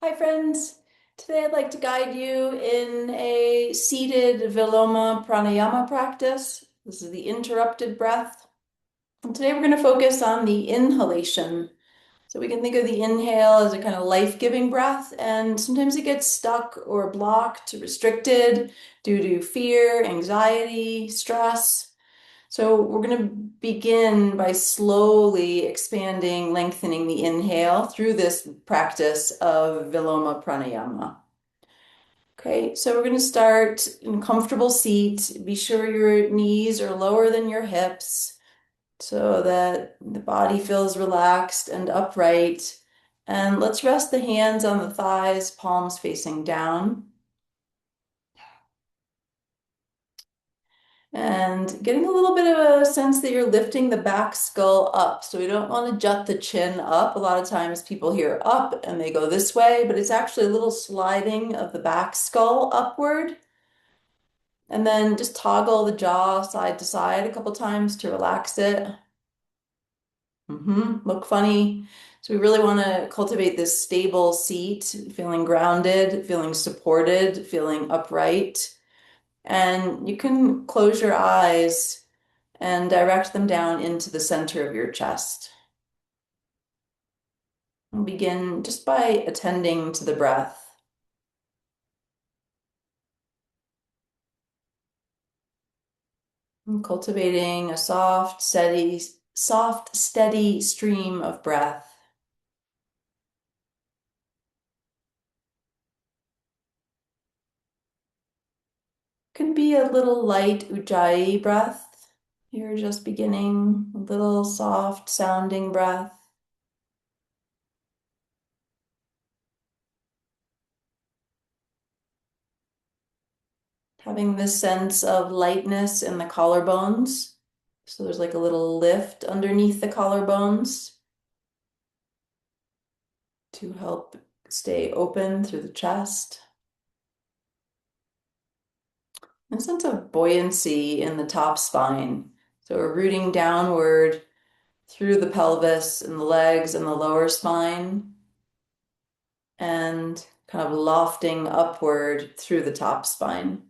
Hi friends, today I'd like to guide you in a seated Viloma Pranayama practice. This is the interrupted breath. And today we're going to focus on the inhalation. So we can think of the inhale as a kind of life-giving breath, and sometimes it gets stuck or blocked, restricted due to fear, anxiety, stress. So we're going to begin by slowly expanding, lengthening the inhale through this practice of Viloma Pranayama. Okay, so we're going to start in a comfortable seat. Be sure your knees are lower than your hips so that the body feels relaxed and upright. And let's rest the hands on the thighs, palms facing down. And getting a little bit of a sense that you're lifting the back skull up. So we don't want to jut the chin up. A lot of times people hear up and they go this way, but it's actually a little sliding of the back skull upward. And then just toggle the jaw side to side a couple times to relax it. Look funny. So we really want to cultivate this stable seat, feeling grounded, feeling supported, feeling upright. And you can close your eyes and direct them down into the center of your chest. And begin just by attending to the breath. And cultivating a soft, steady stream of breath. Could be a little light ujjayi breath. You're just beginning a little soft sounding breath. Having this sense of lightness in the collarbones. So there's like a little lift underneath the collarbones to help stay open through the chest. A sense of buoyancy in the top spine. So we're rooting downward through the pelvis and the legs and the lower spine, and kind of lofting upward through the top spine.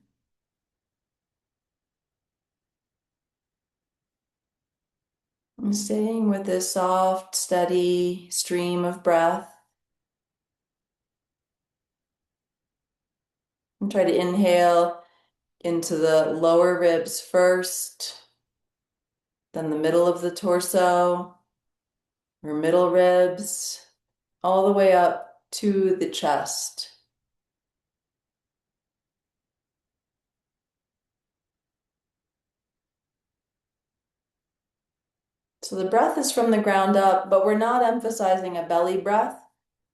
And staying with this soft, steady stream of breath. And try to inhale into the lower ribs first, then the middle of the torso, or middle ribs, all the way up to the chest. So the breath is from the ground up, but we're not emphasizing a belly breath.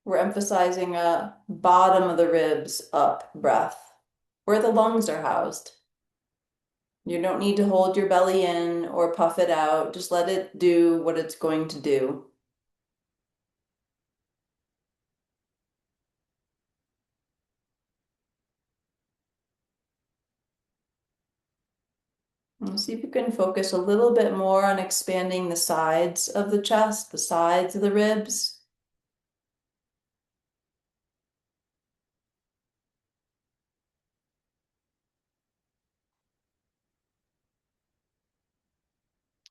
We're emphasizing a bottom of the ribs up breath, where the lungs are housed. You don't need to hold your belly in or puff it out. Just let it do what it's going to do. And see if you can focus a little bit more on expanding the sides of the chest, the sides of the ribs.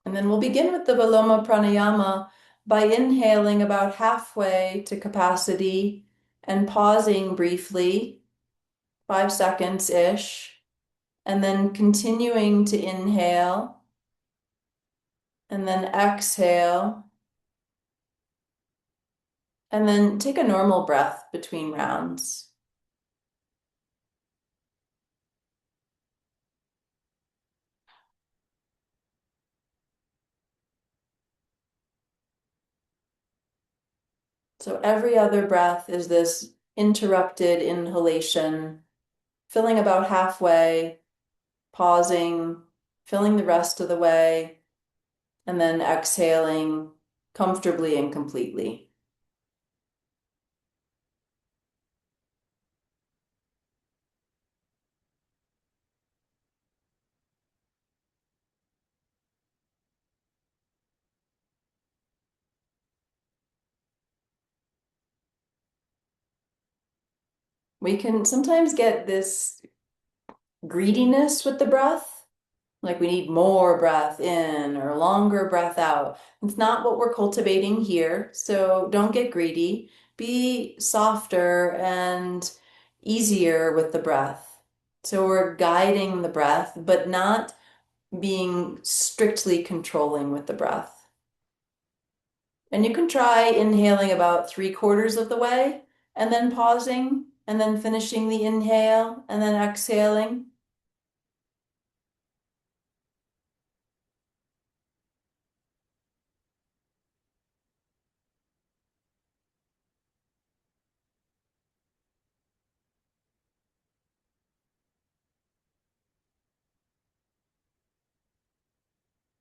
And then we'll begin with the Viloma Pranayama by inhaling about halfway to capacity and pausing briefly, 5 seconds-ish, and then continuing to inhale and then exhale, and then take a normal breath between rounds. So every other breath is this interrupted inhalation, filling about halfway, pausing, filling the rest of the way, and then exhaling comfortably and completely. We can sometimes get this greediness with the breath, like we need more breath in or longer breath out. It's not what we're cultivating here, so don't get greedy. Be softer and easier with the breath. So we're guiding the breath, but not being strictly controlling with the breath. And you can try inhaling about 3/4 of the way and then pausing and then finishing the inhale and then exhaling.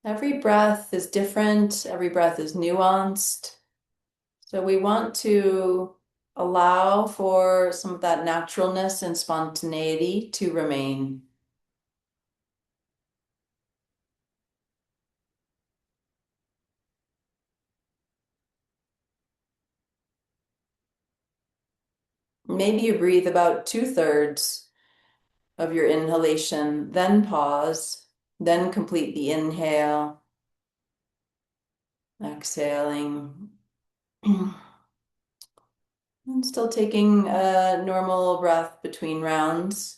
Every breath is different, every breath is nuanced. So we want to allow for some of that naturalness and spontaneity to remain. Maybe you breathe about 2/3 of your inhalation, then pause, then complete the inhale, exhaling, and still taking a normal breath between rounds.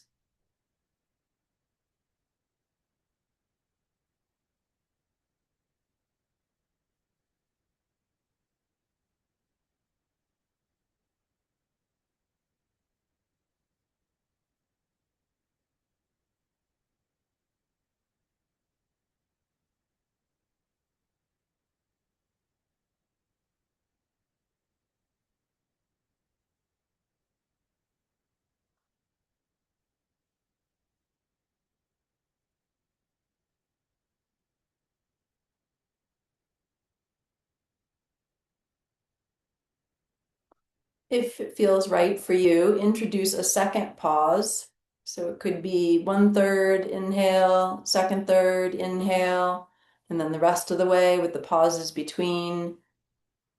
If it feels right for you, introduce a second pause. So it could be 1/3 inhale, second third inhale, and then the rest of the way with the pauses between,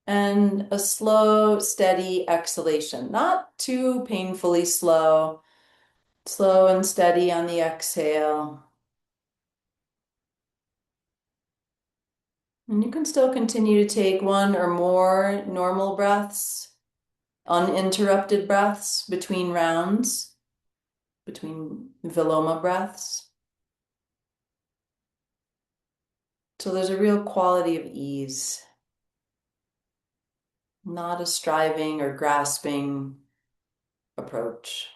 and a slow, steady exhalation. Not too painfully slow, slow and steady on the exhale. And you can still continue to take one or more normal breaths, uninterrupted breaths between rounds, between Viloma breaths. So there's a real quality of ease, not a striving or grasping approach.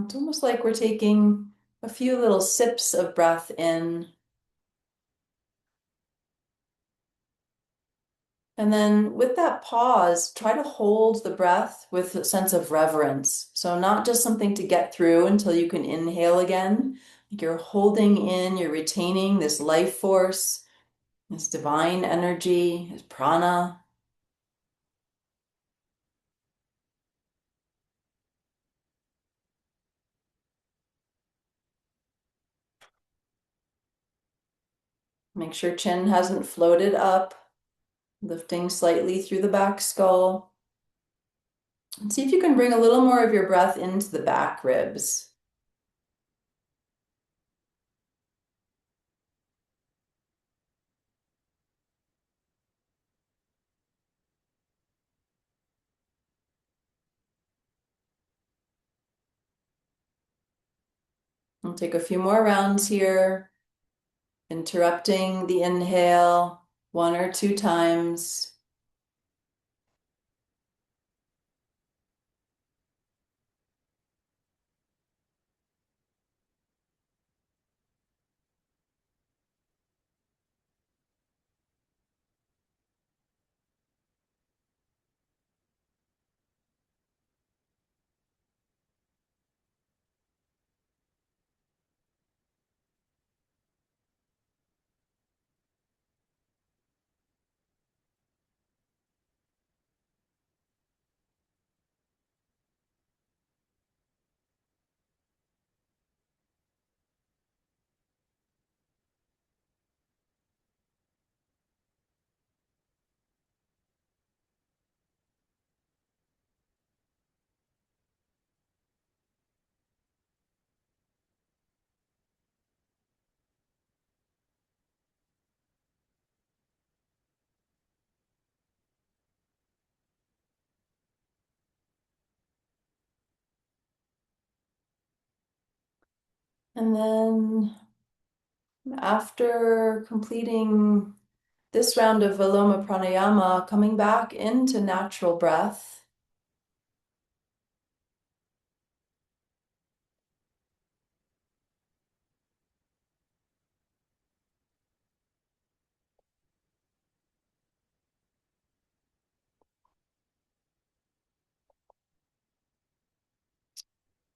It's almost like we're taking a few little sips of breath in. And then with that pause, try to hold the breath with a sense of reverence. So not just something to get through until you can inhale again. Like you're holding in, you're retaining this life force, this divine energy, this prana. Make sure chin hasn't floated up, lifting slightly through the back skull. And see if you can bring a little more of your breath into the back ribs. We'll take a few more rounds here, interrupting the inhale 1 or 2 times. And then after completing this round of Viloma Pranayama, coming back into natural breath.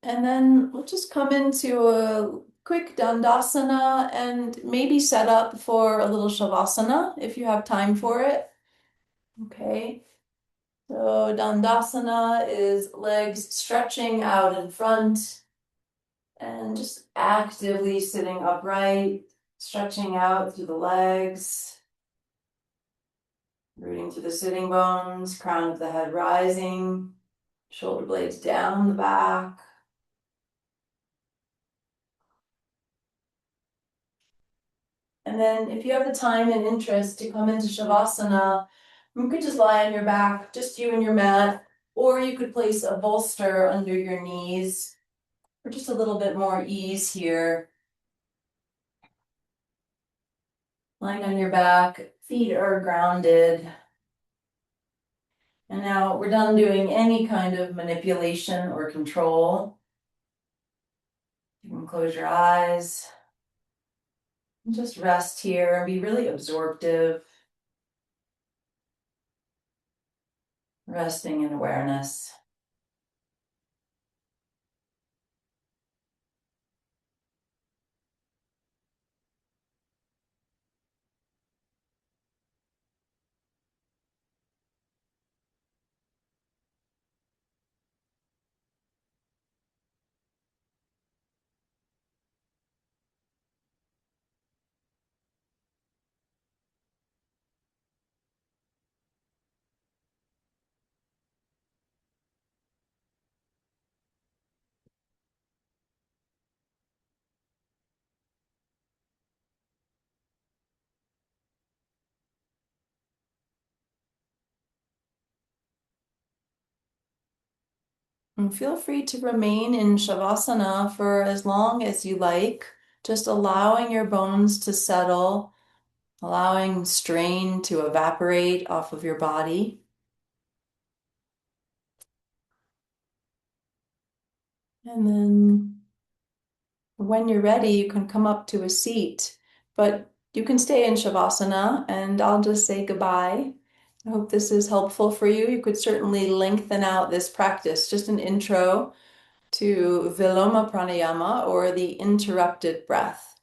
And then we'll just come into a quick dandasana and maybe set up for a little shavasana if you have time for it. Okay. So dandasana is legs stretching out in front and just actively sitting upright, stretching out through the legs, rooting through the sitting bones, crown of the head rising, shoulder blades down the back. And then if you have the time and interest to come into Shavasana, you could just lie on your back, just you and your mat, or you could place a bolster under your knees for just a little bit more ease here. Lying on your back, feet are grounded. And now we're done doing any kind of manipulation or control. You can close your eyes and just rest here and be really absorptive, resting in awareness. And feel free to remain in Shavasana for as long as you like, just allowing your bones to settle, allowing strain to evaporate off of your body. And then when you're ready, you can come up to a seat, but you can stay in Shavasana and I'll just say goodbye. I hope this is helpful for you. You could certainly lengthen out this practice, just an intro to Viloma Pranayama or the interrupted breath.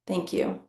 Thank you.